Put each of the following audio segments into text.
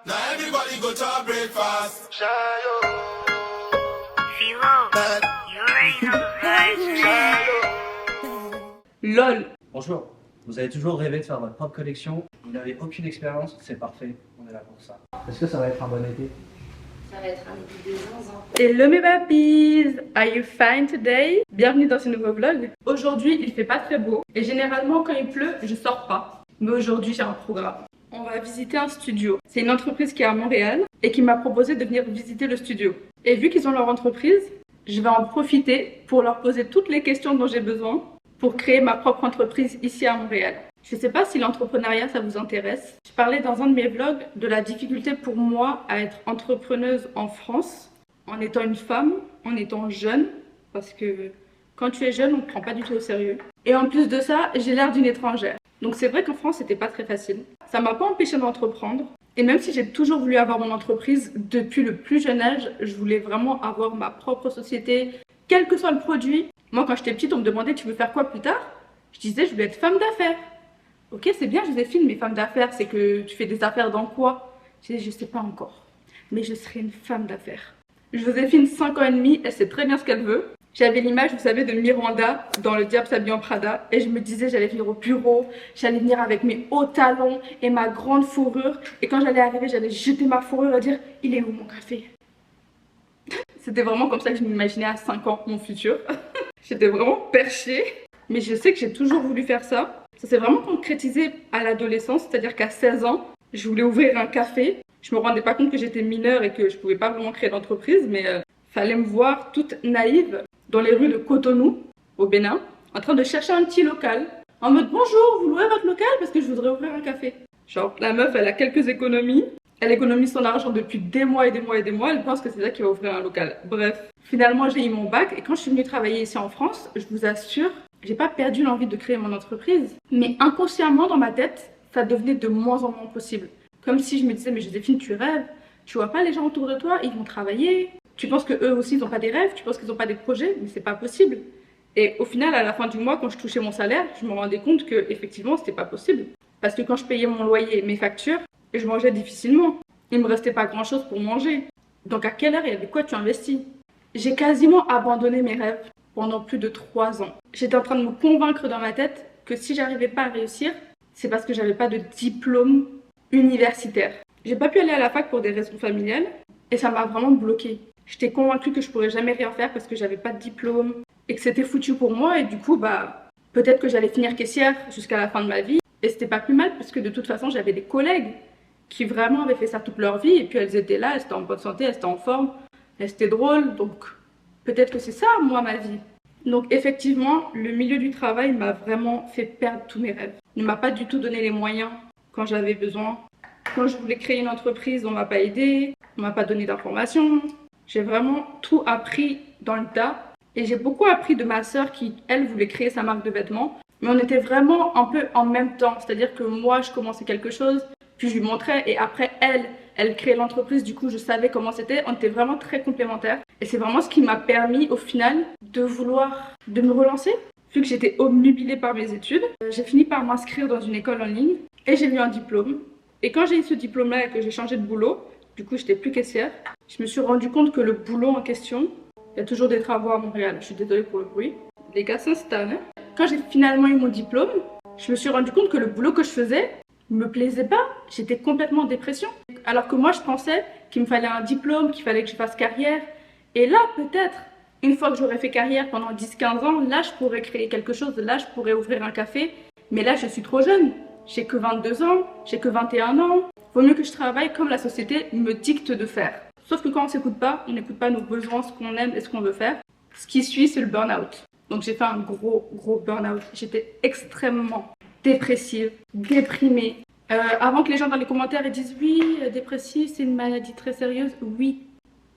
Now everybody go to our breakfast. LOL. Bonjour, vous avez toujours rêvé de faire votre propre collection, vous n'avez aucune expérience, c'est parfait, on est là pour ça. Est-ce que ça va être un bon été? Ça va être un été de zinzin. Hello mes papis, are you fine today? Bienvenue dans ce nouveau vlog. Aujourd'hui il fait pas très beau et généralement quand il pleut je sors pas. Mais aujourd'hui j'ai un programme. On va visiter un studio. C'est une entreprise qui est à Montréal et qui m'a proposé de venir visiter le studio. Et vu qu'ils ont leur entreprise, je vais en profiter pour leur poser toutes les questions dont j'ai besoin pour créer ma propre entreprise ici à Montréal. Je ne sais pas si l'entrepreneuriat ça vous intéresse. Je parlais dans un de mes vlogs de la difficulté pour moi à être entrepreneuse en France en étant une femme, en étant jeune, parce que quand tu es jeune on ne te prend pas du tout au sérieux. Et en plus de ça, j'ai l'air d'une étrangère. Donc c'est vrai qu'en France c'était pas très facile. Ça m'a pas empêché d'entreprendre. Et même si j'ai toujours voulu avoir mon entreprise depuis le plus jeune âge, je voulais vraiment avoir ma propre société, quel que soit le produit. Moi quand j'étais petite on me demandait tu veux faire quoi plus tard? Je disais je voulais être femme d'affaires. Ok c'est bien Joséphine mais femme d'affaires c'est que tu fais des affaires dans quoi? Je disais je sais pas encore. Mais je serai une femme d'affaires. Joséphine 5 ans et demi, elle sait très bien ce qu'elle veut. J'avais l'image, vous savez, de Miranda dans Le Diable s'habille en Prada. Et je me disais, j'allais venir au bureau, j'allais venir avec mes hauts talons et ma grande fourrure. Et quand j'allais arriver, j'allais jeter ma fourrure et dire, il est où mon café? C'était vraiment comme ça que je m'imaginais à 5 ans, mon futur. J'étais vraiment perchée. Mais je sais que j'ai toujours voulu faire ça. Ça s'est vraiment concrétisé à l'adolescence, c'est-à-dire qu'à 16 ans, je voulais ouvrir un café. Je me rendais pas compte que j'étais mineure et que je pouvais pas vraiment créer d'entreprise, mais fallait me voir toute naïve dans les rues de Cotonou, au Bénin, en train de chercher un petit local. En mode, bonjour, vous louez votre local parce que je voudrais ouvrir un café. Genre, la meuf, elle a quelques économies. Elle économise son argent depuis des mois et des mois et des mois. Elle pense que c'est ça qui va ouvrir un local. Bref, finalement, j'ai eu mon bac. Et quand je suis venue travailler ici en France, je vous assure, j'ai pas perdu l'envie de créer mon entreprise. Mais inconsciemment, dans ma tête, ça devenait de moins en moins possible. Comme si je me disais, mais Joséphine, tu rêves. Tu vois pas les gens autour de toi, ils vont travailler. Tu penses qu'eux aussi, ils n'ont pas des rêves, tu penses qu'ils n'ont pas des projets, mais c'est pas possible. Et au final, à la fin du mois, quand je touchais mon salaire, je me rendais compte que effectivement, c'était pas possible. Parce que quand je payais mon loyer et mes factures, je mangeais difficilement. Il me restait pas grand-chose pour manger. Donc à quelle heure et avec quoi tu investis? J'ai quasiment abandonné mes rêves pendant plus de 3 ans. J'étais en train de me convaincre dans ma tête que si j'arrivais pas à réussir, c'est parce que j'avais pas de diplôme universitaire. J'ai pas pu aller à la fac pour des raisons familiales et ça m'a vraiment bloquée. J'étais convaincue que je pourrais jamais rien faire parce que j'avais pas de diplôme et que c'était foutu pour moi et du coup peut-être que j'allais finir caissière jusqu'à la fin de ma vie et c'était pas plus mal parce que de toute façon j'avais des collègues qui vraiment avaient fait ça toute leur vie et puis elles étaient là, elles étaient en bonne santé, elles étaient en forme, elles étaient drôles donc peut-être que c'est ça moi ma vie. Donc effectivement le milieu du travail m'a vraiment fait perdre tous mes rêves. Il ne m'a pas du tout donné les moyens quand j'avais besoin. Quand je voulais créer une entreprise on m'a pas aidé, on m'a pas donné d'informations. J'ai vraiment tout appris dans le tas et j'ai beaucoup appris de ma sœur qui, elle, voulait créer sa marque de vêtements. Mais on était vraiment un peu en même temps, c'est-à-dire que moi, je commençais quelque chose, puis je lui montrais et après, elle créait l'entreprise, du coup, je savais comment c'était. On était vraiment très complémentaires et c'est vraiment ce qui m'a permis, au final, de me relancer. Vu que j'étais obnubilée par mes études, j'ai fini par m'inscrire dans une école en ligne et j'ai eu un diplôme. Et quand j'ai eu ce diplôme-là et que j'ai changé de boulot, du coup, j'étais plus caissière. Je me suis rendu compte que le boulot en question, il y a toujours des travaux à Montréal. Je suis désolée pour le bruit. Les gars s'installent. Quand j'ai finalement eu mon diplôme, je me suis rendu compte que le boulot que je faisais me plaisait pas. J'étais complètement en dépression. Alors que moi, je pensais qu'il me fallait un diplôme, qu'il fallait que je fasse carrière. Et là, peut-être, une fois que j'aurais fait carrière pendant 10-15 ans, là, je pourrais créer quelque chose. Là, je pourrais ouvrir un café. Mais là, je suis trop jeune. J'ai que 22 ans, j'ai que 21 ans. Vaut mieux que je travaille comme la société me dicte de faire. Sauf que quand on s'écoute pas, on n'écoute pas nos besoins, ce qu'on aime et ce qu'on veut faire. Ce qui suit, c'est le burn-out. Donc j'ai fait un gros burn-out. J'étais extrêmement dépressive, déprimée. Avant que les gens dans les commentaires ils disent oui, dépressive, c'est une maladie très sérieuse. Oui,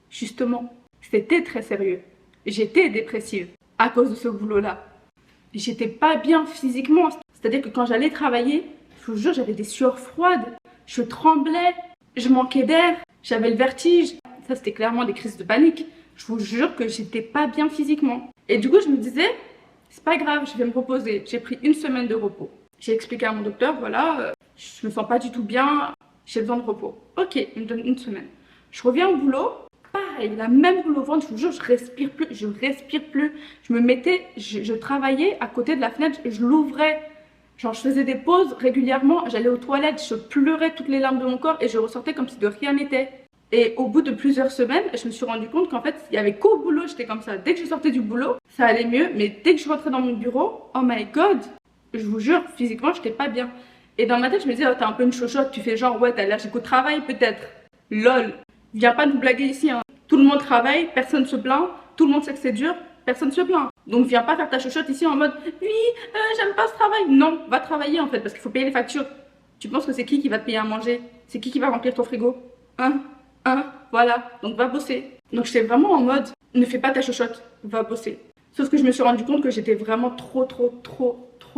justement, c'était très sérieux. J'étais dépressive à cause de ce boulot-là. J'étais pas bien physiquement. C'est-à-dire que quand j'allais travailler, je vous jure, j'avais des sueurs froides. Je tremblais, je manquais d'air, j'avais le vertige. Ça, c'était clairement des crises de panique. Je vous jure que j'étais pas bien physiquement. Et du coup, je me disais, c'est pas grave, je vais me reposer. J'ai pris 1 semaine de repos. J'ai expliqué à mon docteur, voilà, je me sens pas du tout bien, j'ai besoin de repos. Ok, il me donne une semaine. Je reviens au boulot, pareil, la même boule au ventre, je vous jure, je respire plus, je respire plus. Je me mettais, je travaillais à côté de la fenêtre, je l'ouvrais. Genre, je faisais des pauses régulièrement, j'allais aux toilettes, je pleurais toutes les larmes de mon corps et je ressortais comme si de rien n'était. Et au bout de plusieurs semaines, je me suis rendu compte qu'en fait, il n'y avait qu'au boulot, j'étais comme ça. Dès que je sortais du boulot, ça allait mieux, mais dès que je rentrais dans mon bureau, oh my god, je vous jure, physiquement, j'étais pas bien. Et dans ma tête, je me disais, oh, t'as un peu une chochotte, tu fais genre, ouais, t'es allergique au travail peut-être. Lol, viens pas nous blaguer ici, hein. Tout le monde travaille, personne se plaint, tout le monde sait que c'est dur, personne se plaint. Donc viens pas faire ta chochotte ici en mode, oui, j'aime pas ce travail. Non, va travailler en fait, parce qu'il faut payer les factures. Tu penses que c'est qui va te payer à manger? C'est qui va remplir ton frigo? Voilà, donc va bosser. Donc j'étais vraiment en mode, ne fais pas ta chochotte, va bosser. Sauf que je me suis rendu compte que j'étais vraiment trop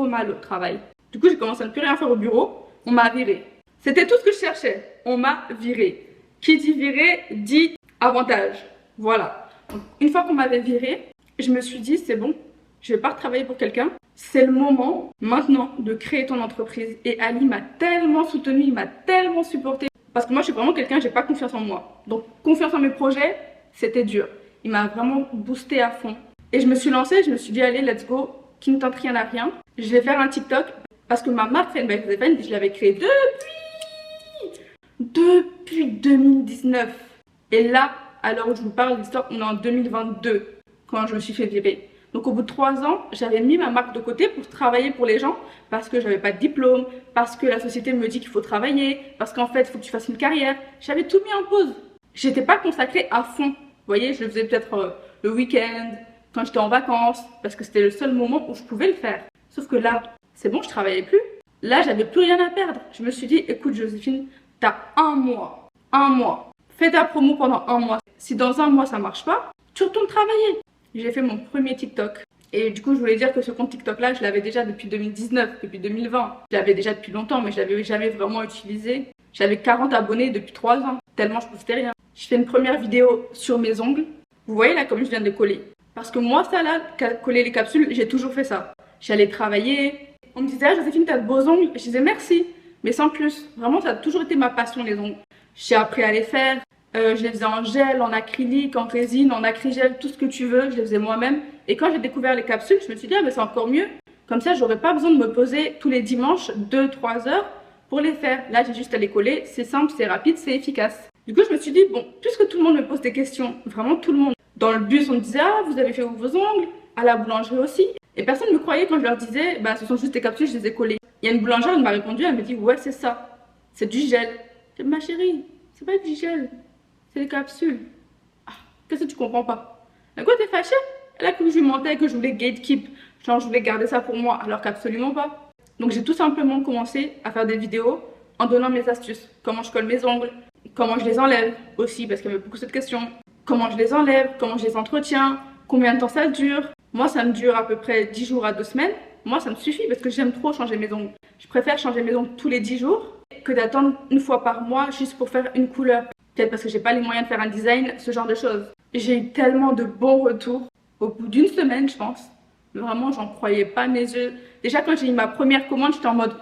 mal au travail. Du coup, j'ai commencé à ne plus rien faire au bureau, on m'a viré. C'était tout ce que je cherchais, on m'a viré. Qui dit viré, dit avantage. Voilà. Donc, une fois qu'on m'avait viré, je me suis dit, c'est bon, je vais pas retravailler pour quelqu'un. C'est le moment, maintenant, de créer ton entreprise. Et Ali m'a tellement soutenu, il m'a tellement supporté. Parce que moi, je suis vraiment quelqu'un, j'ai pas confiance en moi. Donc, confiance en mes projets, c'était dur. Il m'a vraiment boosté à fond. Et je me suis lancée, je me suis dit, allez, let's go, qui ne tente rien à rien. Je vais faire un TikTok. Parce que ma marque Fame by Joséphine, je l'avais créée depuis 2019. Et là, à l'heure où je vous parle de l'histoire, on est en 2022, quand je me suis fait virer. Donc au bout de 3 ans, j'avais mis ma marque de côté pour travailler pour les gens, parce que j'avais pas de diplôme, parce que la société me dit qu'il faut travailler, parce qu'en fait, il faut que tu fasses une carrière. J'avais tout mis en pause. J'étais pas consacrée à fond. Vous voyez, je le faisais peut-être le week-end, quand j'étais en vacances, parce que c'était le seul moment où je pouvais le faire. Sauf que là, c'est bon, je travaillais plus. Là, j'avais plus rien à perdre. Je me suis dit, écoute Joséphine, t'as 1 mois. 1 mois. Fais ta promo pendant 1 mois. Si dans 1 mois ça marche pas, tu retournes travailler. J'ai fait mon premier TikTok. Et du coup, je voulais dire que ce compte TikTok là, je l'avais déjà depuis 2019, depuis 2020. Je l'avais déjà depuis longtemps, mais je l'avais jamais vraiment utilisé. J'avais 40 abonnés depuis 3 ans, tellement je postais rien. Je fais une première vidéo sur mes ongles. Vous voyez là comme je viens de les coller. Parce que moi, ça là, coller les capsules, j'ai toujours fait ça. J'allais travailler. On me disait, ah Joséphine, t'as de beaux ongles. Je disais merci, mais sans plus. Vraiment, ça a toujours été ma passion, les ongles. J'ai appris à les faire. Je les faisais en gel, en acrylique, en résine, en acrygel, tout ce que tu veux. Je les faisais moi-même. Et quand j'ai découvert les capsules, je me suis dit, ah mais c'est encore mieux. Comme ça, j'aurais pas besoin de me poser tous les dimanches 2-3 heures pour les faire. Là, j'ai juste à les coller. C'est simple, c'est rapide, c'est efficace. Du coup, je me suis dit, bon, puisque tout le monde me pose des questions, vraiment tout le monde. Dans le bus, on me disait, ah, vous avez fait où vos ongles? À la boulangerie aussi. Et personne ne me croyait quand je leur disais, bah, ce sont juste des capsules, je les ai collées. Il y a une boulangère, elle m'a répondu, elle me dit, ouais, c'est ça. C'est du gel. Je dis, ma chérie, c'est pas du gel. C'est des capsules. Ah, qu'est-ce que tu comprends pas? À quoi t'es fâchée? Elle a cru que je lui mentais, que je voulais gatekeep. Genre, je voulais garder ça pour moi, alors qu'absolument pas. Donc, j'ai tout simplement commencé à faire des vidéos en donnant mes astuces. Comment je colle mes ongles, comment je les enlève aussi, parce qu'il y avait beaucoup cette question. Comment je les enlève, comment je les entretiens, combien de temps ça dure. Moi, ça me dure à peu près 10 jours à 2 semaines. Moi, ça me suffit parce que j'aime trop changer mes ongles. Je préfère changer mes ongles tous les 10 jours que d'attendre une fois par mois juste pour faire une couleur. Peut-être parce que j'ai pas les moyens de faire un design, ce genre de choses. J'ai eu tellement de bons retours. Au bout d'une semaine, je pense. Vraiment, j'en croyais pas mes yeux. Déjà, quand j'ai eu ma première commande, j'étais en mode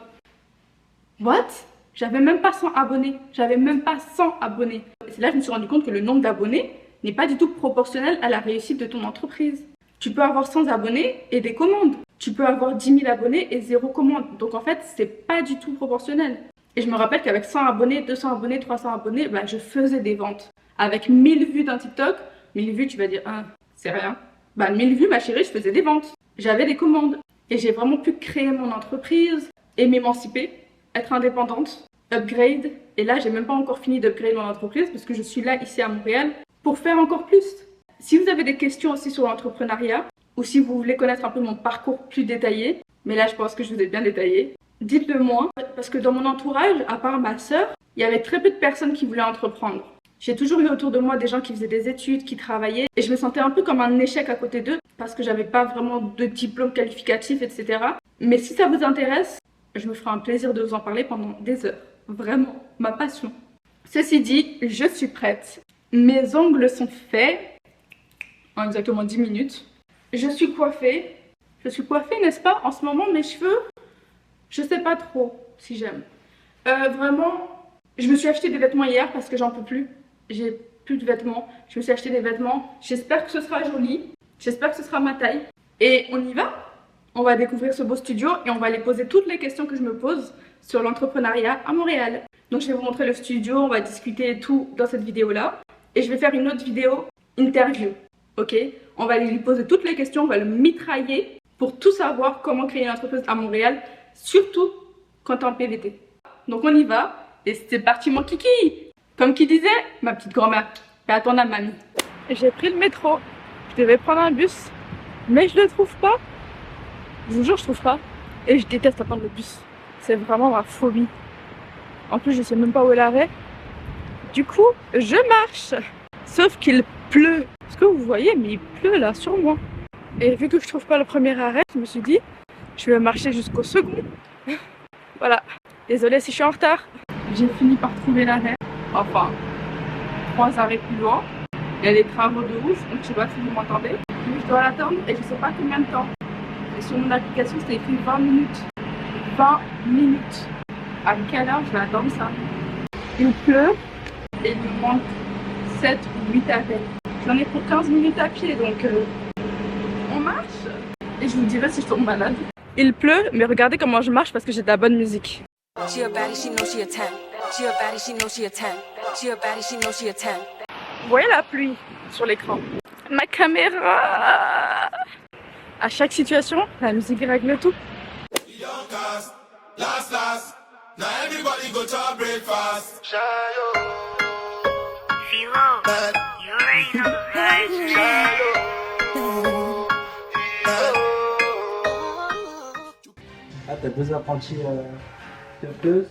what? J'avais même pas 100 abonnés. J'avais même pas 100 abonnés. Et c'est là que je me suis rendu compte que le nombre d'abonnés n'est pas du tout proportionnel à la réussite de ton entreprise. Tu peux avoir 100 abonnés et des commandes. Tu peux avoir 10 000 abonnés et 0 commande. Donc en fait, c'est pas du tout proportionnel. Et je me rappelle qu'avec 100 abonnés, 200 abonnés, 300 abonnés, bah, je faisais des ventes. Avec 1000 vues d'un TikTok, 1000 vues, tu vas dire, ah, c'est rien. Bah, 1000 vues, ma chérie, je faisais des ventes. J'avais des commandes. Et j'ai vraiment pu créer mon entreprise et m'émanciper, être indépendante, upgrade. Et là, j'ai même pas encore fini d'upgrade mon entreprise parce que je suis là, ici à Montréal, pour faire encore plus. Si vous avez des questions aussi sur l'entrepreneuriat, ou si vous voulez connaître un peu mon parcours plus détaillé, mais là, je pense que je vous ai bien détaillé, dites-le moi, parce que dans mon entourage, à part ma sœur, il y avait très peu de personnes qui voulaient entreprendre. J'ai toujours eu autour de moi des gens qui faisaient des études, qui travaillaient, et je me sentais un peu comme un échec à côté d'eux, parce que j'avais pas vraiment de diplôme qualificatif, etc. Mais si ça vous intéresse, je me ferai un plaisir de vous en parler pendant des heures. Vraiment, ma passion. Ceci dit, je suis prête. Mes ongles sont faits en exactement 10 minutes. Je suis coiffée. Je suis coiffée, n'est-ce pas? En ce moment, mes cheveux, je sais pas trop si j'aime. Vraiment, je me suis acheté des vêtements hier parce que j'en peux plus. J'ai plus de vêtements. Je me suis acheté des vêtements. J'espère que ce sera joli. J'espère que ce sera ma taille. Et on y va. On va découvrir ce beau studio et on va aller poser toutes les questions que je me pose sur l'entrepreneuriat à Montréal. Donc je vais vous montrer le studio, on va discuter tout dans cette vidéo-là. Et je vais faire une autre vidéo interview. Ok? On va aller lui poser toutes les questions, on va le mitrailler pour tout savoir comment créer une entreprise à Montréal, surtout quand t'es en PVT. Donc on y va et c'est parti mon kiki. Comme qui disait ma petite grand-mère, fais à ton âme mamie. J'ai pris le métro, je devais prendre un bus, mais je le trouve pas. Je vous jure, je trouve pas. Et je déteste attendre le bus. C'est vraiment ma phobie. En plus, je sais même pas où est l'arrêt. Du coup, je marche. Sauf qu'il pleut. Est-ce que vous voyez, mais il pleut là sur moi. Et vu que je trouve pas le premier arrêt, je me suis dit, je vais marcher jusqu'au second. Voilà. Désolée si je suis en retard. J'ai fini par trouver l'arrêt. Enfin, 3 arrêts plus loin. Il y a des travaux de ouf, donc je sais pas si vous m'entendez. Mais je dois l'attendre et je sais pas combien de temps. Et sur mon application, c'était écrit 20 minutes. 20 minutes. À quelle heure je vais attendre ça? Il pleut et il me manque 7 ou 8 arrêts. J'en ai pour 15 minutes à pied, donc on marche. Et je vous dirai si je tombe malade. Il pleut, mais regardez comment je marche parce que j'ai de la bonne musique. She a baddie, she knows she a 10. She a baddie, she knows she a 10. She a baddie, she knows she a 10. Vous voyez la pluie sur l'écran? Ma caméra. À chaque situation, la musique règle tout. Young cast, last. Now everybody go to breakfast. Ah, t'as 2 apprentis turqueuses.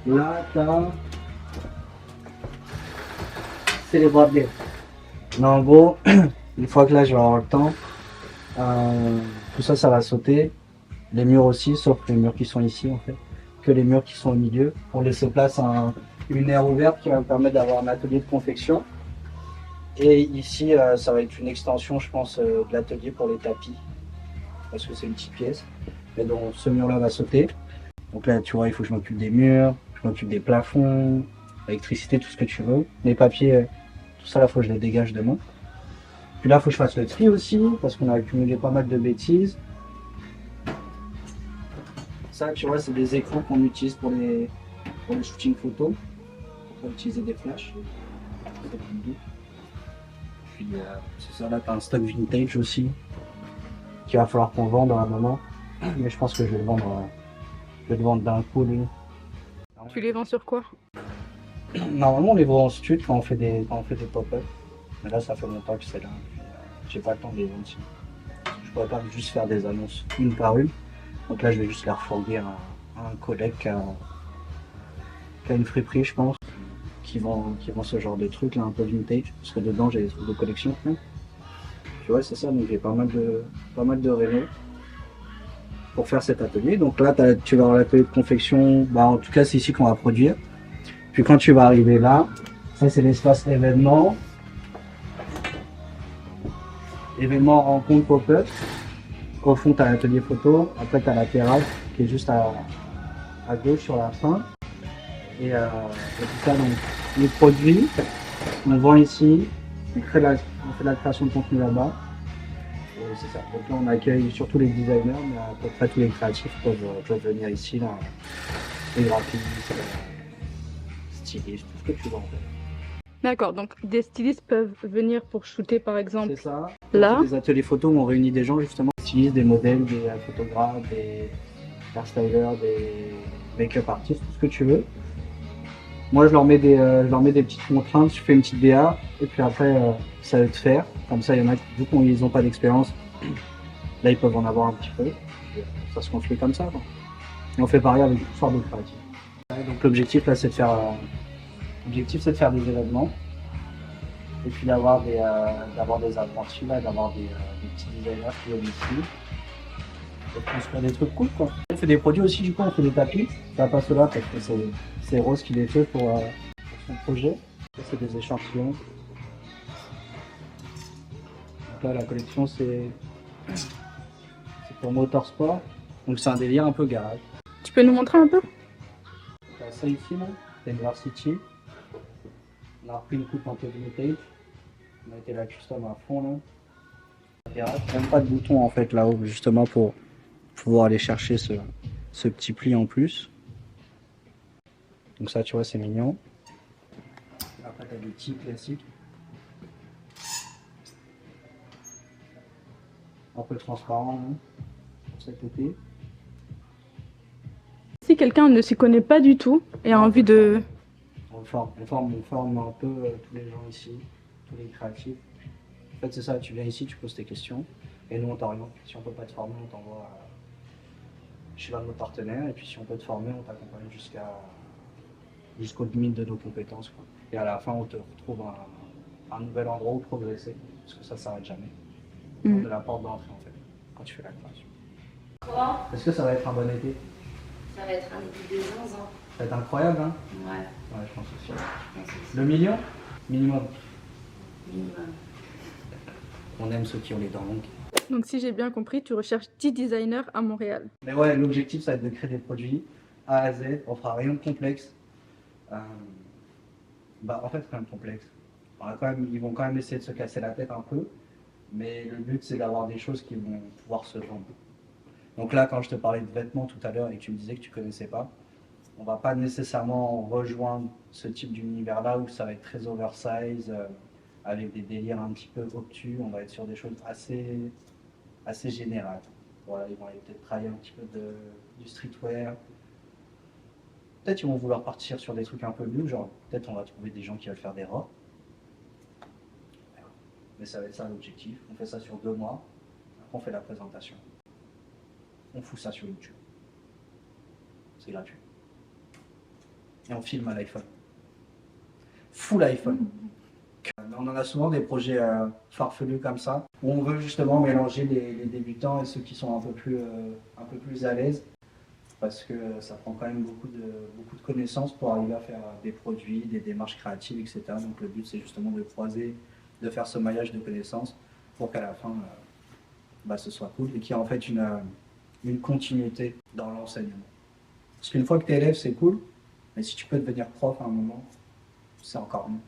Là, c'est les bras de l'air. Mais en gros, une fois que là je vais avoir le temps, tout ça, ça va sauter. Les murs aussi, sauf les murs qui sont ici en fait. Que les murs qui sont au milieu, pour laisser place à une aire ouverte qui va me permettre d'avoir un atelier de confection. Et ici, ça va être une extension, je pense, de l'atelier pour les tapis, parce que c'est une petite pièce. Et donc ce mur-là va sauter. Donc là, tu vois, il faut que je m'occupe des murs, je m'occupe des plafonds, l'électricité, tout ce que tu veux. Les papiers, tout ça, là, il faut que je les dégage demain. Puis là, il faut que je fasse le tri aussi, parce qu'on a accumulé pas mal de bêtises. Ça, tu vois, c'est des écrans qu'on utilise pour les shootings photo. On peut utiliser des flashs. Puis c'est ça, là, tu as un stock vintage aussi, qu'il va falloir qu'on vende à un moment. Mais je pense que je vais le vendre d'un coup, lui. Tu les vends sur quoi? Normalement, on les vend en stud quand on fait des pop-up. Mais là, ça fait longtemps que c'est là. J'ai pas le temps de les vendre ici. Je pourrais pas juste faire des annonces une par une. Donc là, je vais juste les refourguer à un collègue qui a une friperie, je pense, qui vend ce genre de trucs là, un peu vintage. Parce que dedans, j'ai des trucs de collection. Tu vois, c'est ça. Donc j'ai pas mal de rénaux pour faire cet atelier. Donc là, tu vas avoir l'atelier de confection. Bah, en tout cas, c'est ici qu'on va produire. Puis quand tu vas arriver là, ça c'est l'espace événement. Événement, rencontre, pop-up. Au fond, tu as l'atelier photo. Après, tu as la terrasse qui est juste à gauche sur la fin. Et tout ça, donc, les produits, on vend ici. On fait la création de contenu là-bas. C'est ça. Donc là, on accueille surtout les designers, mais à peu près tous les créatifs peuvent venir ici. Là. Les graphistes, stylistes, tout ce que tu veux en fait. D'accord, donc des stylistes peuvent venir pour shooter par exemple. C'est ça. Là. C'est des ateliers photo où on réunit des gens justement qui utilisent des modèles, des photographes, des hairstylers, des make-up artistes, tout ce que tu veux. Moi je leur mets des petites contraintes, je fais une petite DA et puis après ça va te faire. Comme ça il y en a vu qu'ils n'ont pas d'expérience, là ils peuvent en avoir un petit peu. Ça se construit comme ça. Quoi. Et on fait pareil avec toutes sortes de créatifs. Donc l'objectif là c'est de faire des événements et puis d'avoir des apprentis là, d'avoir des petits designers qui viennent ici. Et construire des trucs cool quoi. On fait des produits aussi, du coup on fait des tapis. Ça va pas cela parce que c'est Rose qui les fait pour son projet. Ça c'est des échantillons. Donc là la collection c'est pour motorsport. Donc c'est un délire un peu garage. Tu peux nous montrer un peu? ça ici, là, c'est une Varsity. On a repris une coupe un peu vintage. On a été la custom à fond là. Il n'y a même pas de bouton en fait là-haut, justement pour pouvoir aller chercher ce petit pli en plus. Donc ça tu vois c'est mignon. Après tu as des petits classiques. Un peu transparent hein, pour cet été. Si quelqu'un ne s'y connaît pas du tout et a envie de... On forme un peu tous les gens ici, tous les créatifs. En fait c'est ça, tu viens ici, tu poses tes questions et nous on t'oriente. Si on peut pas te former, on t'envoie chez l'un de nos partenaires et puis si on peut te former, on t'accompagne jusqu'aux limites de nos compétences, quoi. Et à la fin on te retrouve un nouvel endroit où progresser, parce que ça s'arrête jamais. De la porte d'entrée en fait, quand tu fais la création. Quoi? Est-ce que ça va être un bon été? Ça va être un été de zinzin. Ça va être incroyable hein? Ouais, Ouais je pense aussi. je pense aussi. Le million? Minimum. Minimum. On aime ceux qui ont les dents longues. Donc si j'ai bien compris, tu recherches 10 designers à Montréal. Mais ouais, l'objectif ça va être de créer des produits A à Z, on fera rien de complexe. En fait rien de complexe. Ils vont quand même essayer de se casser la tête un peu, mais le but c'est d'avoir des choses qui vont pouvoir se vendre. Donc là quand je te parlais de vêtements tout à l'heure et que tu me disais que tu connaissais pas, on va pas nécessairement rejoindre ce type d'univers là où ça va être très oversize, avec des délires un petit peu obtus, on va être sur des choses assez générales. Voilà, ils vont aller peut-être travailler un petit peu du streetwear. Peut-être ils vont vouloir partir sur des trucs un peu new, genre peut-être on va trouver des gens qui veulent faire des robes. Mais ça va être ça l'objectif. On fait ça sur 2 mois, après on fait la présentation. On fout ça sur YouTube. C'est gratuit. Et on filme à l'iPhone. Full iPhone. On en a souvent des projets farfelus comme ça, où on veut justement mélanger les débutants et ceux qui sont un peu plus à l'aise, parce que ça prend quand même beaucoup de connaissances pour arriver à faire des produits, des démarches créatives, etc. Donc le but c'est justement de croiser, de faire ce maillage de connaissances pour qu'à la fin ce soit cool et qu'il y ait en fait une continuité dans l'enseignement. Parce qu'une fois que tu es élève c'est cool, mais si tu peux devenir prof à un moment, c'est encore mieux.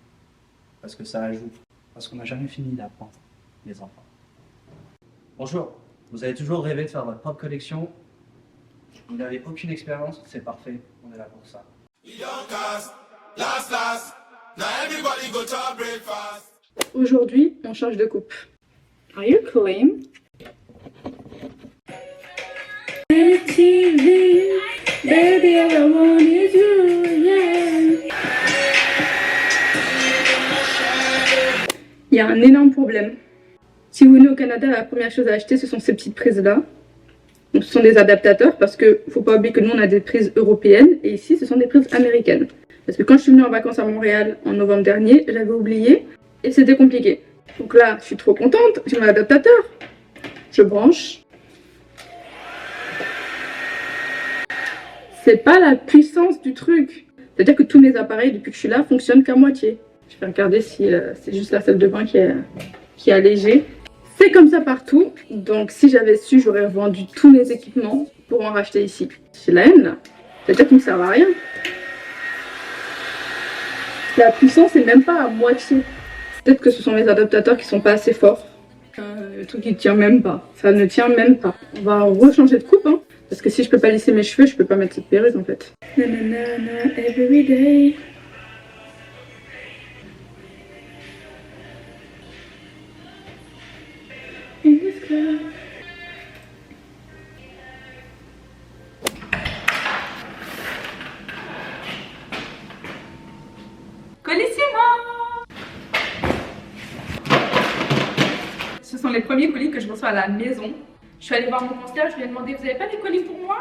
Parce que ça ajoute. Parce qu'on n'a jamais fini d'apprendre, les enfants. Bonjour, vous avez toujours rêvé de faire votre propre collection. Vous n'avez aucune expérience, c'est parfait, on est là pour ça. Young cast, last. Now everybody go to breakfast. Aujourd'hui, on change de coupe. Are you clean? Baby, all I want is you, yeah. Il y a un énorme problème. Si vous venez au Canada, la première chose à acheter, ce sont ces petites prises-là. Donc, ce sont des adaptateurs parce que faut pas oublier que nous, on a des prises européennes et ici, ce sont des prises américaines. Parce que quand je suis venue en vacances à Montréal en novembre dernier, j'avais oublié et c'était compliqué. Donc là, je suis trop contente, j'ai mon adaptateur. Je branche. C'est pas la puissance du truc. C'est-à-dire que tous mes appareils, depuis que je suis là, fonctionnent qu'à moitié. Je vais regarder si c'est juste la salle de bain qui est allégée. C'est comme ça partout. Donc si j'avais su, j'aurais vendu tous mes équipements pour en racheter ici. J'ai la haine là. C'est-à-dire qu'il ne sert à rien. La puissance n'est même pas à moitié. Peut-être que ce sont les adaptateurs qui sont pas assez forts. Le truc il tient même pas. Ça ne tient même pas. On va rechanger de coupe, hein. Parce que si je peux pas lisser mes cheveux, je peux pas mettre cette perruque en fait. Nanana, every day. In this club. Colissimo! Ce sont les premiers colis que je reçois à la maison. Je suis allée voir mon concierge, je lui ai demandé, vous avez pas des colis pour moi?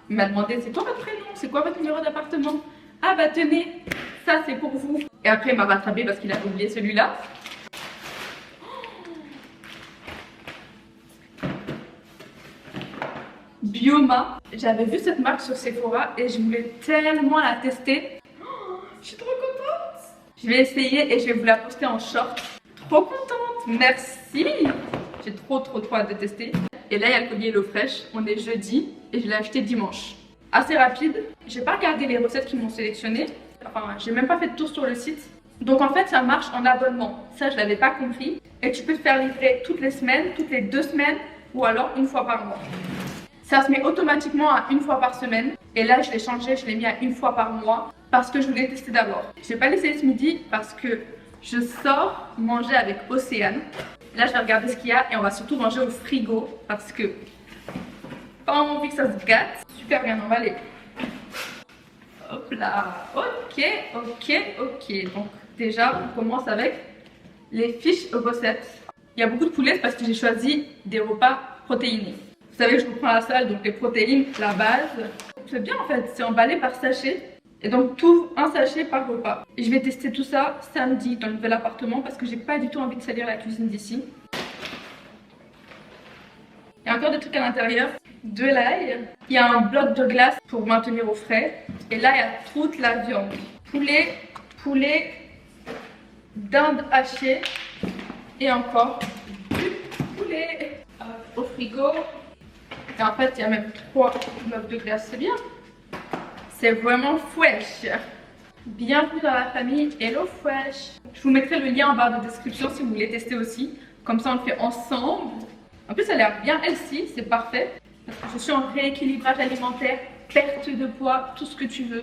Il m'a demandé, c'est quoi votre prénom? C'est quoi votre numéro d'appartement? Ah bah tenez, ça c'est pour vous. Et après il m'a rattrapé parce qu'il avait oublié celui-là. Bioma. J'avais vu cette marque sur Sephora et je voulais tellement la tester. Je suis trop contente. Je vais essayer et je vais vous la poster en short. Trop contente, merci. J'ai trop hâte de tester. Et là il y a le collier HelloFresh. On est jeudi et je l'ai acheté dimanche. assez rapide. J'ai pas regardé les recettes qu'ils m'ont sélectionnées. Enfin, j'ai même pas fait de tour sur le site. Donc en fait, ça marche en abonnement. Ça, je l'avais pas compris. Et tu peux te faire livrer toutes les semaines, toutes les 2 semaines ou alors une fois par mois. Ça se met automatiquement à 1 fois par semaine. Et là, je l'ai changé, je l'ai mis à 1 fois par mois parce que je voulais tester d'abord. Je vais pas laisser ce midi parce que je sors manger avec Océane. Là, je vais regarder ce qu'il y a et on va surtout manger au frigo parce que pas envie que ça se gâte. Super bien emballé. Hop là. Ok. Donc déjà, on commence avec les fiches recettes. Il y a beaucoup de poulet parce que j'ai choisi des repas protéinés. Vous savez que je reprends la salle, donc les protéines, la base. C'est bien en fait, c'est emballé par sachet. Et donc tout un sachet par repas. Et je vais tester tout ça samedi dans le nouvel appartement parce que j'ai pas du tout envie de salir la cuisine d'ici. Il y a encore des trucs à l'intérieur. De l'ail. Il y a un bloc de glace pour maintenir au frais. Et là, il y a toute la viande. Poulet, dinde hachée. Et encore du poulet au frigo. Et en fait, il y a même 3 blocs de glace. C'est bien. C'est vraiment fresh. Bienvenue dans la famille Hello Fresh. Je vous mettrai le lien en barre de description si vous voulez tester aussi. Comme ça, on le fait ensemble. En plus, ça a l'air bien healthy, c'est parfait. Je suis en rééquilibrage alimentaire, perte de poids, tout ce que tu veux.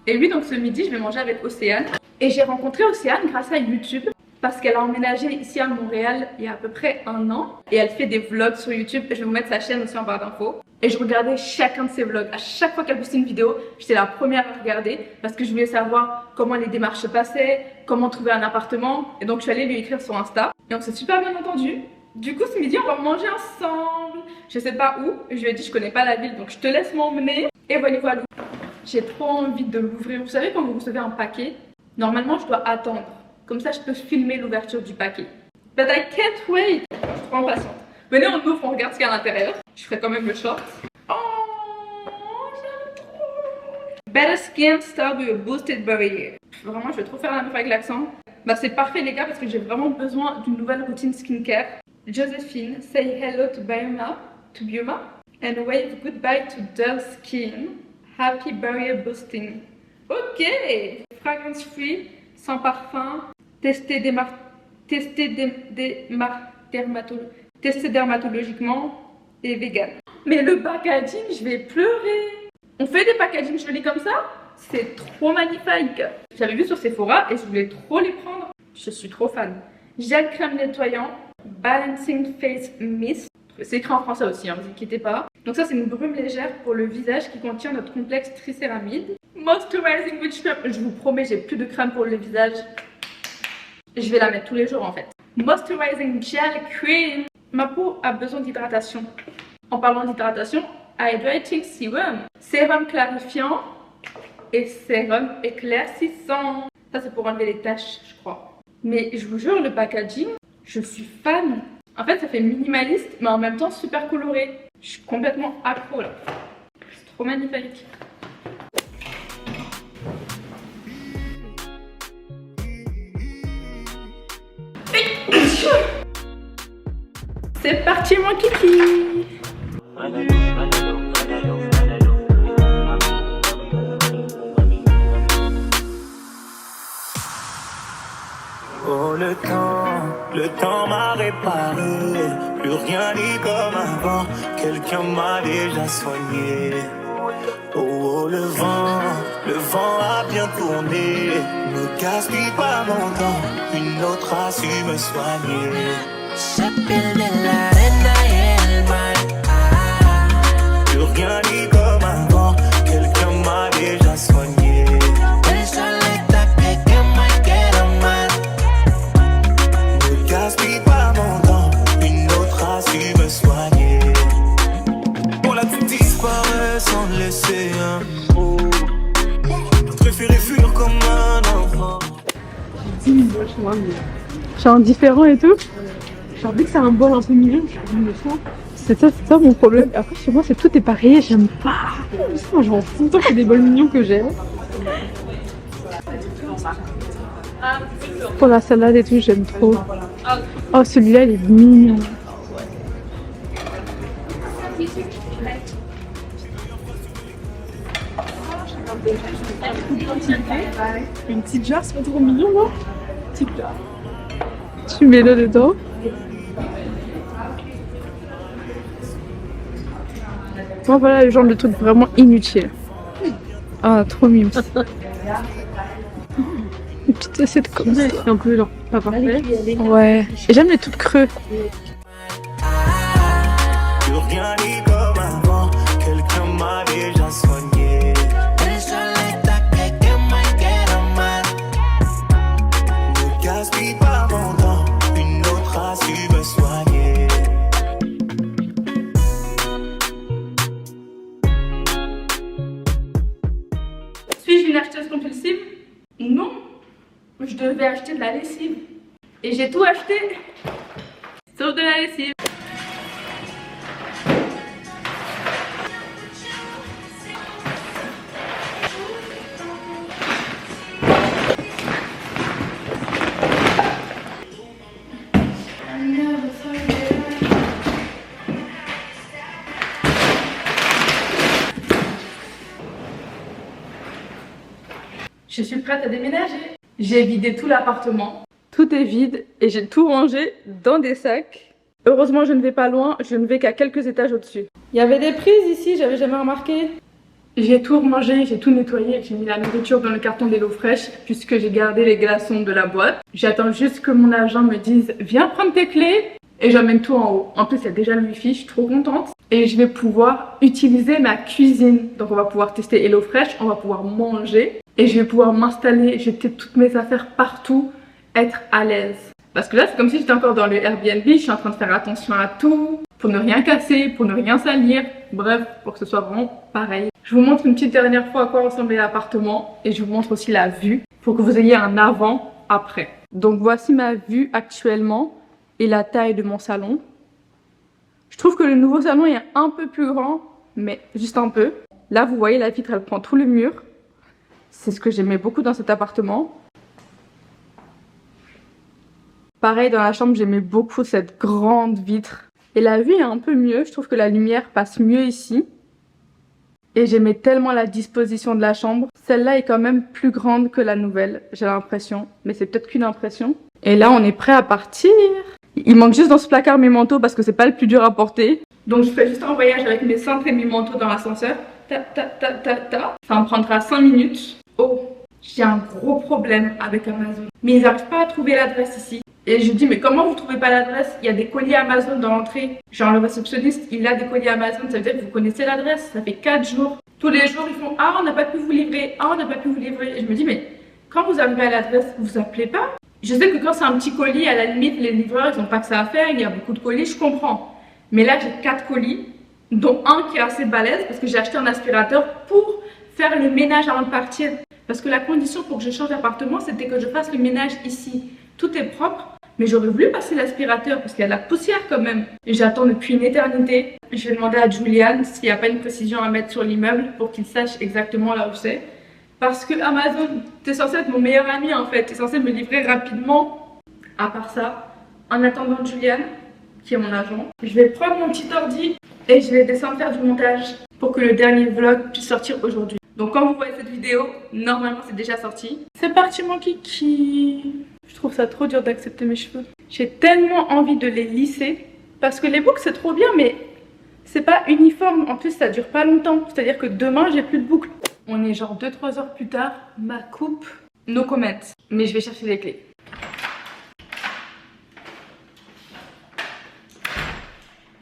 Et oui, donc ce midi, je vais manger avec Océane. Et j'ai rencontré Océane grâce à YouTube parce qu'elle a emménagé ici à Montréal il y a à peu près 1 an. Et elle fait des vlogs sur YouTube. Je vais vous mettre sa chaîne aussi en barre d'infos. Et je regardais chacun de ses vlogs. À chaque fois qu'elle postait une vidéo, j'étais la première à regarder parce que je voulais savoir comment les démarches se passaient, comment trouver un appartement. Et donc, je suis allée lui écrire sur Insta. Et on s'est super bien entendu. Du coup, ce midi, on va manger ensemble. Je sais pas où. Je lui ai dit, je connais pas la ville, donc je te laisse m'emmener. Et voilà. J'ai trop envie de l'ouvrir. Vous savez, quand vous recevez un paquet, normalement, je dois attendre. Comme ça, je peux filmer l'ouverture du paquet. But I can't wait. Je suis trop impatiente. Venez, on ouvre, on regarde ce qu'il y a à l'intérieur. Je ferai quand même le short. Oh, j'aime trop. Better skin start with a boosted barrier. Vraiment, je vais trop faire la meuf avec l'accent. Bah, c'est parfait, les gars, parce que j'ai vraiment besoin d'une nouvelle routine skincare. Josephine, say hello to Bioma, and wave goodbye to dull skin. Happy barrier boosting. Ok, fragrance free, sans parfum, testé dermatologiquement et vegan. Mais le packaging, je vais pleurer. On fait des packaging jolis comme ça? C'est trop magnifique. J'avais vu sur Sephora et je voulais trop les prendre. Je suis trop fan. Gel crème nettoyant. Balancing Face Mist. C'est écrit en français aussi, ne vous inquiétez pas. Donc ça, c'est une brume légère pour le visage qui contient notre complexe tricéramide. Moisturizing Witch Cream. Je vous promets, j'ai plus de crème pour le visage. Je vais la mettre tous les jours en fait. Moisturizing Gel Cream. Ma peau a besoin d'hydratation. En parlant d'hydratation, Hydrating Serum. Sérum clarifiant et sérum éclaircissant. Ça, c'est pour enlever les taches, je crois. Mais je vous jure, le packaging, je suis fan. En fait, ça fait minimaliste, mais en même temps super coloré. Je suis complètement accro là. C'est trop magnifique. C'est parti mon kiki. Oh le temps m'a réparé, plus rien n'est comme avant, quelqu'un m'a déjà soigné. Oh le vent a bien tourné, ne gaspille pas mon temps, une autre a su me soigner. Plus rien n'est comme avant, quelqu'un m'a déjà soigné. Gaspille pas mon temps, une autre a su me soigner. On l'a tout disparaît sans laisser un mot. Je préférais fuir comme un enfant. Genre différent et tout. Genre dès que c'est un bol un peu mignon, je me sens. C'est ça mon problème. Après chez moi c'est tout est pareil, j'aime pas. Moi je m'en fous tout le temps qu'il y a des bols mignons que j'aime. Pour la salade et tout, j'aime trop. Oh, celui-là, il est mignon. Une petite jarre, c'est pas trop mignon, non? Petite jarre. Tu mets l'eau dedans. Bon, voilà le genre de truc vraiment inutile. Ah, trop mimes. Une petite assiette comme ça. Un peu genre pas parfait. Ouais. Et j'aime les trucs creux. Plus rien n'est comme avant, quelqu'un m'a déjà soigné. Ne gaspille pas mon temps, une autre a su me soigner. Suis-je une acheteuse compulsive? Non. Je devais acheter de la lessive. Et j'ai tout acheté. Sauf de la lessive. Je suis prête à déménager. J'ai vidé tout l'appartement. Tout est vide et j'ai tout rangé dans des sacs. Heureusement, je ne vais pas loin, je ne vais qu'à quelques étages au-dessus. Il y avait des prises ici, j'avais jamais remarqué. J'ai tout rangé, j'ai tout nettoyé, j'ai mis la nourriture dans le carton d'HelloFresh puisque j'ai gardé les glaçons de la boîte. J'attends juste que mon agent me dise « Viens prendre tes clés » et j'emmène tout en haut. En plus, il y a déjà le wifi, je suis trop contente. Et je vais pouvoir utiliser ma cuisine. Donc on va pouvoir tester HelloFresh, on va pouvoir manger. Et je vais pouvoir m'installer, jeter toutes mes affaires partout, être à l'aise. Parce que là, c'est comme si j'étais encore dans le Airbnb, je suis en train de faire attention à tout, pour ne rien casser, pour ne rien salir, bref, pour que ce soit vraiment pareil. Je vous montre une petite dernière fois à quoi ressemblait l'appartement et je vous montre aussi la vue pour que vous ayez un avant-après. Donc voici ma vue actuellement et la taille de mon salon. Je trouve que le nouveau salon est un peu plus grand, mais juste un peu. Là, vous voyez, la vitre, elle prend tout le mur. C'est ce que j'aimais beaucoup dans cet appartement. Pareil, dans la chambre, j'aimais beaucoup cette grande vitre. Et la vue est un peu mieux. Je trouve que la lumière passe mieux ici. Et j'aimais tellement la disposition de la chambre. Celle-là est quand même plus grande que la nouvelle, j'ai l'impression. Mais c'est peut-être qu'une impression. Et là, on est prêt à partir. Il manque juste dans ce placard mes manteaux parce que c'est pas le plus dur à porter. Donc je fais juste un voyage avec mes cintres et mes manteaux dans l'ascenseur. Ta ta ta ta ta. Ça me prendra 5 minutes. Oh, j'ai un gros problème avec Amazon. Mais ils n'arrivent pas à trouver l'adresse ici. Et je dis, mais comment vous trouvez pas l'adresse? Il y a des colis Amazon dans l'entrée. Genre le réceptionniste, il a des colis Amazon, ça veut dire que vous connaissez l'adresse. Ça fait 4 jours. Tous les jours, ils font, ah, on n'a pas pu vous livrer. Ah, on n'a pas pu vous livrer. Et je me dis, mais quand vous arrivez à l'adresse, vous appelez pas? Je sais que quand c'est un petit colis, à la limite, les livreurs, ils n'ont pas que ça à faire. Il y a beaucoup de colis, je comprends. Mais là, j'ai 4 colis, dont un qui est assez balèze parce que j'ai acheté un aspirateur pour faire le ménage avant de partir. Parce que la condition pour que je change d'appartement, c'était que je fasse le ménage ici. Tout est propre, mais j'aurais voulu passer l'aspirateur parce qu'il y a de la poussière quand même. Et j'attends depuis une éternité. Je vais demander à Julian s'il n'y a pas une précision à mettre sur l'immeuble pour qu'il sache exactement là où c'est. Parce que Amazon, t'es censé être mon meilleur ami en fait. T'es censé me livrer rapidement. À part ça, en attendant Julian, qui est mon agent, je vais prendre mon petit ordi et je vais descendre faire du montage pour que le dernier vlog puisse sortir aujourd'hui. Donc quand vous voyez cette vidéo, normalement c'est déjà sorti. C'est parti mon kiki. Je trouve ça trop dur d'accepter mes cheveux. J'ai tellement envie de les lisser. Parce que les boucles c'est trop bien mais c'est pas uniforme. En plus ça dure pas longtemps. C'est-à-dire que demain j'ai plus de boucles. On est genre 2-3 heures plus tard. Ma coupe, no comment. Mais je vais chercher les clés.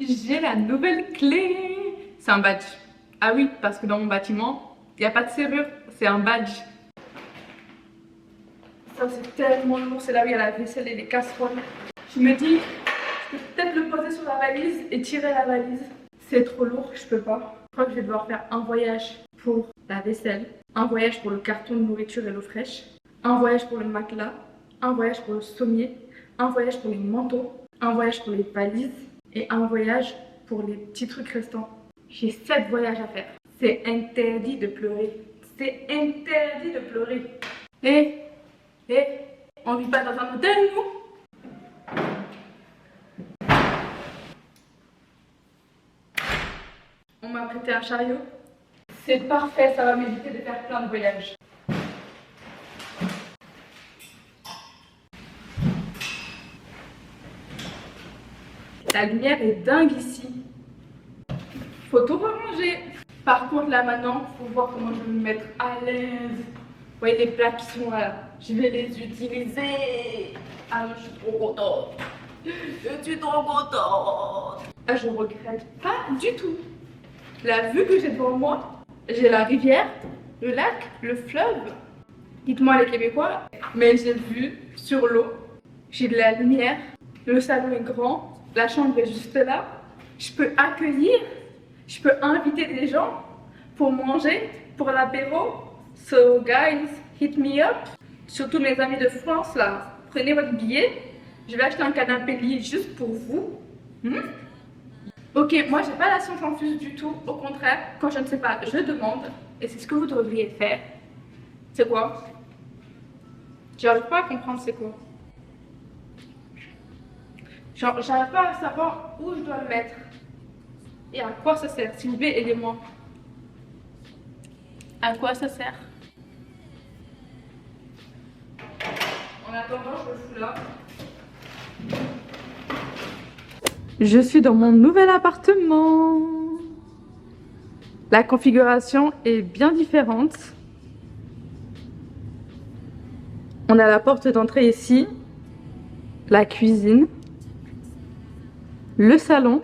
J'ai la nouvelle clé. C'est un badge. Ah oui, parce que dans mon bâtiment, il n'y a pas de serrure, c'est un badge. Ça c'est tellement lourd, c'est là où il y a la vaisselle et les casseroles. Je me dis, je peux peut-être le poser sur la valise et tirer la valise. C'est trop lourd, je peux pas. Je crois que je vais devoir faire un voyage pour la vaisselle, un voyage pour le carton de nourriture HelloFresh, un voyage pour le matelas, un voyage pour le sommier, un voyage pour les manteaux, un voyage pour les valises et un voyage pour les petits trucs restants. J'ai 7 voyages à faire. C'est interdit de pleurer. C'est interdit de pleurer. On vit pas dans un hôtel, nous? On m'a prêté un chariot. C'est parfait, ça va m'éviter de faire plein de voyages. La lumière est dingue ici. Faut tout ranger. Par contre, là maintenant, faut voir comment je vais me mettre à l'aise. Vous voyez les plaques qui sont là. Je vais les utiliser. Ah, je suis trop contente. Je suis trop contente. Ah, je regrette pas du tout. La vue que j'ai devant moi, j'ai la rivière, le lac, le fleuve. Dites-moi les Québécois. Mais j'ai vu sur l'eau. J'ai de la lumière. Le salon est grand. La chambre est juste là. Je peux accueillir. Je peux inviter des gens pour manger, pour l'apéro. So guys, hit me up. Surtout mes amis de France là. Prenez votre billet. Je vais acheter un canapé lit juste pour vous. Ok, moi j'ai pas la science infuse du tout. Au contraire, quand je ne sais pas, je demande. Et c'est ce que vous devriez faire. C'est quoi? J'arrive pas à comprendre c'est quoi. Genre, j'arrive pas à savoir où je dois le mettre. Et à quoi ça sert? S'il vous plaît, aidez-moi. À quoi ça sert? En attendant, je le fous là. Je suis dans mon nouvel appartement. La configuration est bien différente. On a la porte d'entrée ici, la cuisine, le salon.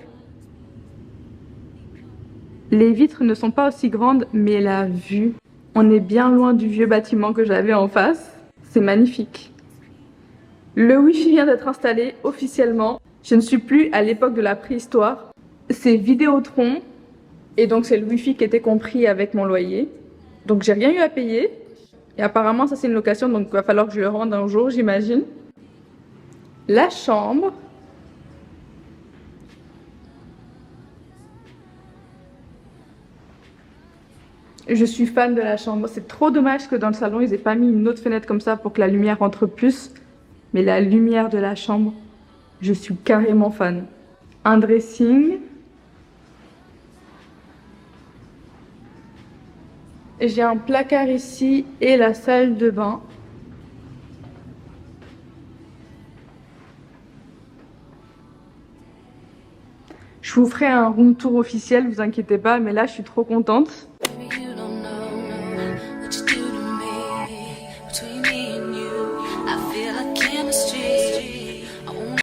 Les vitres ne sont pas aussi grandes, mais la vue, on est bien loin du vieux bâtiment que j'avais en face. C'est magnifique. Le Wi-Fi vient d'être installé officiellement. Je ne suis plus à l'époque de la préhistoire. C'est Vidéotron. Et donc c'est le Wi-Fi qui était compris avec mon loyer. Donc j'ai rien eu à payer. Et apparemment ça c'est une location, donc il va falloir que je le rende un jour, j'imagine. La chambre. Je suis fan de la chambre. C'est trop dommage que dans le salon, ils aient pas mis une autre fenêtre comme ça pour que la lumière rentre plus. Mais la lumière de la chambre, je suis carrément fan. Un dressing. J'ai un placard ici et la salle de bain. Je vous ferai un room tour officiel, vous inquiétez pas, mais là je suis trop contente.